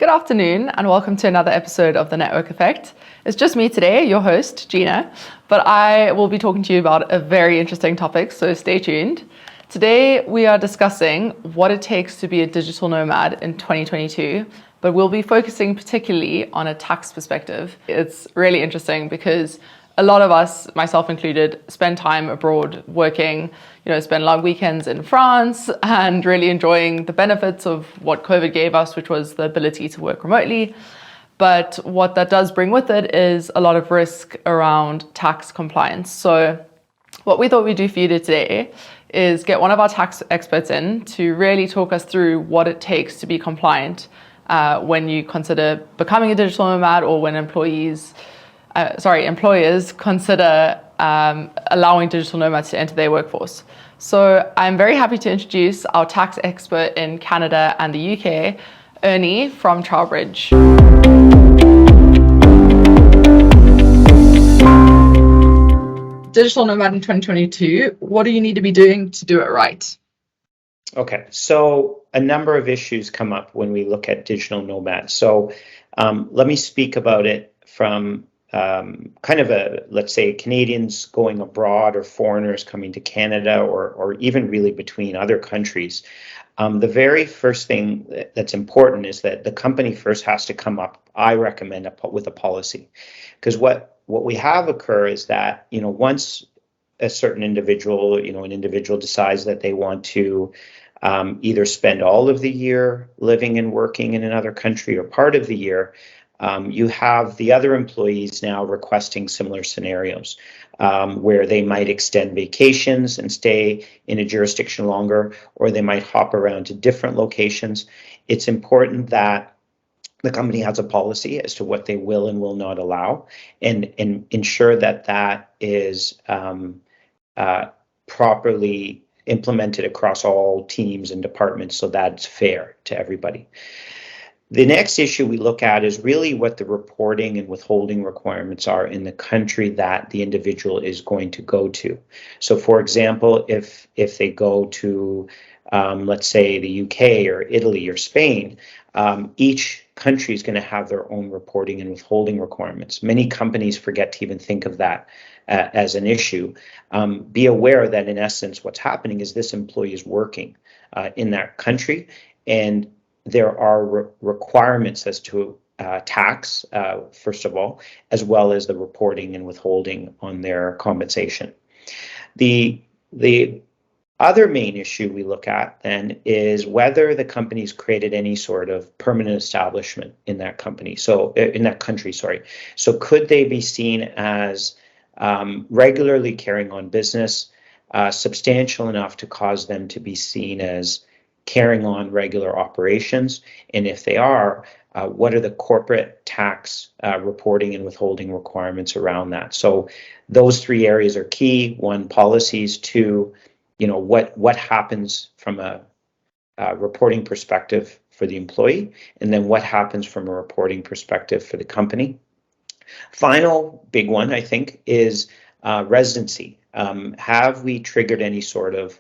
Good afternoon and welcome to another episode of The Network Effect. It's just me today, your host, Gina, but I will be talking to you about a very interesting topic, so stay tuned. Today we are discussing what it takes to be a digital nomad in 2022, but we'll be focusing particularly on a tax perspective. It's really interesting because a lot of us, myself included, spend time abroad working, spend long weekends in France and really enjoying the benefits of what COVID gave us, which was the ability to work remotely. But what that does bring with it is a lot of risk around tax compliance. So what we thought we'd do for you today is get one of our tax experts in to really talk us through what it takes to be compliant when you consider becoming a digital nomad or when employers consider allowing digital nomads to enter their workforce. So I'm very happy to introduce our tax expert in Canada and the UK, Ernie from Trowbridge. Digital nomad in 2022, what do you need to be doing to do it right? Okay, so a number of issues come up when we look at digital nomads. So let me speak about it from kind of let's say Canadians going abroad or foreigners coming to Canada or even really between other countries. The very first thing that's important is that the company first has to come up, I recommend, with a policy. Because what we have occur is that, once a certain individual, an individual decides that they want to either spend all of the year living and working in another country or part of the year, you have the other employees now requesting similar scenarios where they might extend vacations and stay in a jurisdiction longer, or they might hop around to different locations. It's important that the company has a policy as to what they will and will not allow, and ensure that that is properly implemented across all teams and departments so that it's fair to everybody. The next issue we look at is really what the reporting and withholding requirements are in the country that the individual is going to go to. So, for example, if they go to, let's say, the UK or Italy or Spain, each country is going to have their own reporting and withholding requirements. Many companies forget to even think of that as an issue. Be aware that, in essence, what's happening is this employee is working in that country, and there are requirements as to tax, first of all, as well as the reporting and withholding on their compensation. The other main issue we look at then is whether the company's created any sort of permanent establishment in that company. So in that country, sorry. So could they be seen as regularly carrying on business, substantial enough to cause them to be seen as carrying on regular operations? And if they are, what are the corporate tax reporting and withholding requirements around that? So those three areas are key. One, policies. Two, what happens from a reporting perspective for the employee, and then what happens from a reporting perspective for the company. Final big one, I think, is residency. Have we triggered any sort of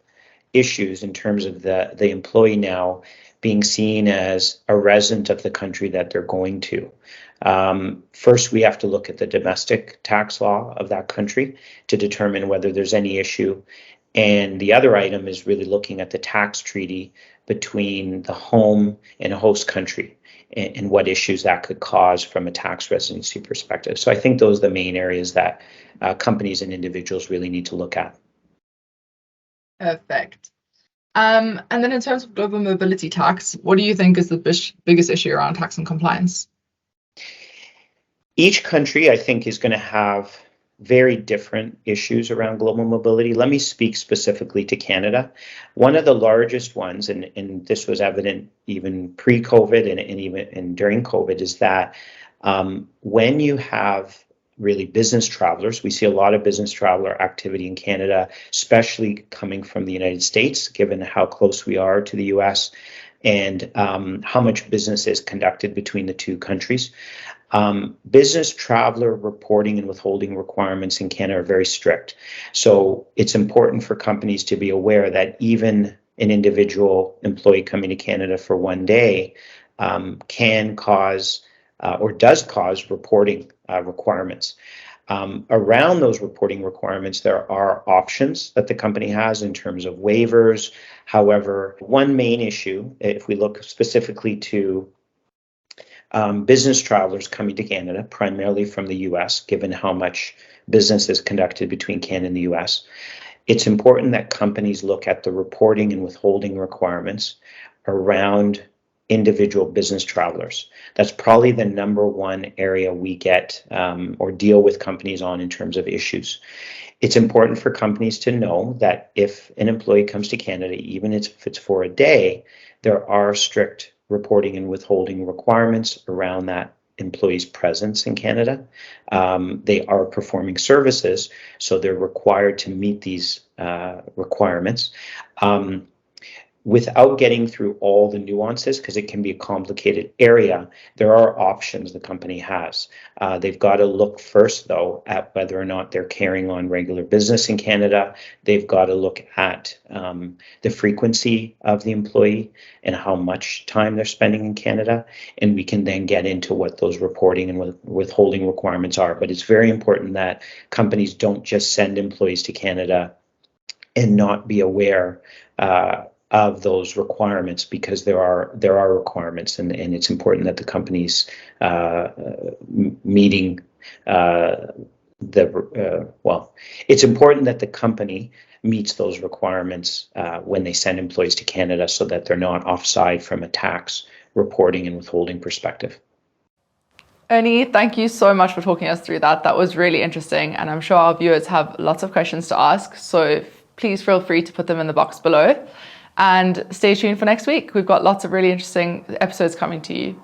issues in terms of the employee now being seen as a resident of the country that they're going to? First, we have to look at the domestic tax law of that country to determine whether there's any issue. And the other item is really looking at the tax treaty between the home and a host country and what issues that could cause from a tax residency perspective. So I think those are the main areas that companies and individuals really need to look at. Perfect. And then in terms of global mobility tax, what do you think is the biggest issue around tax and compliance? Each country, I think, is going to have very different issues around global mobility. Let me speak specifically to Canada. One of the largest ones, and this was evident even pre-COVID and even during COVID, is that when you have really business travelers, we see a lot of business traveler activity in Canada, especially coming from the United States, given how close we are to the US and how much business is conducted between the two countries. Business traveler reporting and withholding requirements in Canada are very strict. So it's important for companies to be aware that even an individual employee coming to Canada for one day can cause or does cause reporting requirements. Around those reporting requirements, there are options that the company has in terms of waivers. However, one main issue, if we look specifically to business travelers coming to Canada, primarily from the US, given how much business is conducted between Canada and the US, it's important that companies look at the reporting and withholding requirements around individual business travelers. That's probably the number one area we get or deal with companies on in terms of issues. It's important for companies to know that if an employee comes to Canada, even if it's for a day, there are strict reporting and withholding requirements around that employee's presence in Canada. They are performing services, so they're required to meet these requirements. Without getting through all the nuances, because it can be a complicated area, there are options the company has. They've got to look first, though, at whether or not they're carrying on regular business in Canada. They've got to look at the frequency of the employee and how much time they're spending in Canada. And we can then get into what those reporting and withholding requirements are. But it's very important that companies don't just send employees to Canada and not be aware of those requirements, because there are requirements, and it's important that the companies meeting it's important that the company meets those requirements when they send employees to Canada, so that they're not offside from a tax reporting and withholding perspective. Ernie, thank you so much for talking us through that. That was really interesting, and I'm sure our viewers have lots of questions to ask, so please feel free to put them in the box below. And stay tuned for next week. We've got lots of really interesting episodes coming to you.